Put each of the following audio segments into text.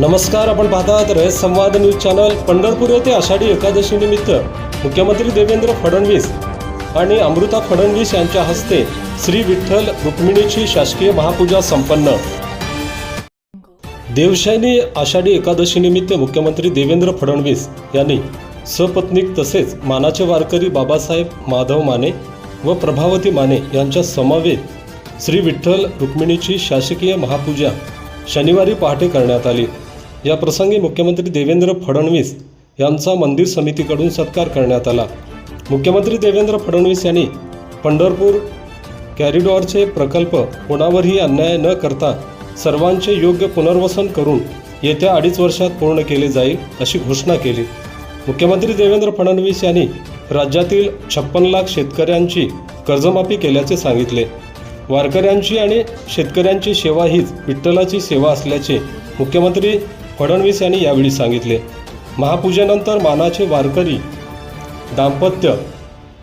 नमस्कार, आपण पाहतात रयत संवाद न्यूज चॅनल। पंढरपूर येथे आषाढी एकादशी निमित्त मुख्यमंत्री देवेंद्र फडणवीस आणि अमृता फडणवीस यांच्या हस्ते श्री विठ्ठल रुक्मिणीची शासकीय महापूजा संपन्न। देवशयनी आषाढी एकादशी निमित्त मुख्यमंत्री देवेंद्र फडणवीस यांनी सपत्नीक तसेच मानाचे वारकरी बाबासाहेब माधव माने व प्रभावती माने यांच्या समवेत श्री विठ्ठल रुक्मिणीची शासकीय महापूजा शनिवारी पहाटे करण्यात आली। या प्रसंगी मुख्यमंत्री देवेंद्र फडणवीस यांचा मंदिर समितीकडून सत्कार करण्यात आला। मुख्यमंत्री देवेंद्र फडणवीस यांनी पंढरपूर कॉरिडॉरचे प्रकल्प कोणावरही अन्याय न करता सर्वांचे योग्य पुनर्वसन करून येत्या 2.5 वर्षात पूर्ण केले जाईल अशी घोषणा केली। मुख्यमंत्री देवेंद्र फडणवीस यांनी राज्यातील 56 लाख शेतकऱ्यांची कर्जमाफी केल्याचे सांगितले। वारकऱ्यांची आणि शेतकऱ्यांची सेवा हीच विठ्ठलाची सेवा असल्याचे मुख्यमंत्री फडणवीस यांनी यावेळी सांगितले। महापूजेनंतर मानाचे वारकरी दाम्पत्य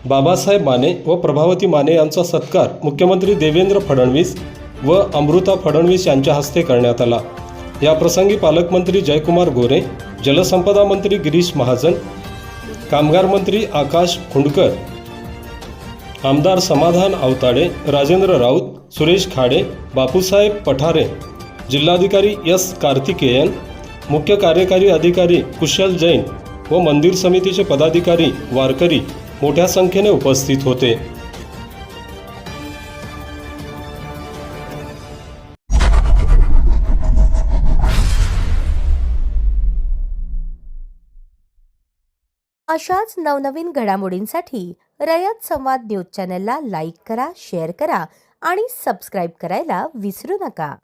बाबासाहेब माने व प्रभावती माने यांचा सत्कार मुख्यमंत्री देवेंद्र फडणवीस व अमृता फडणवीस यांच्या हस्ते करण्यात आला। या प्रसंगी पालकमंत्री जयकुमार गोरे, जलसंपदा मंत्री गिरीश महाजन, कामगार मंत्री आकाश खुंडकर, आमदार समाधान आवताडे, राजेंद्र राऊत, सुरेश खाडे, बापूसाहेब पठारे, जिल्हाधिकारी एस कार्तिकेयन, मुख्य कार्यकारी अधिकारी कुशल जैन व मंदिर समितीचे पदाधिकारी वारकरी मोठ्या संख्येने उपस्थित होते। अशाच नवनवीन घडामोडींसाठी रयत संवाद न्यूज चॅनलला लाईक करा, शेअर करा आणि सबस्क्राईब करायला विसरू नका।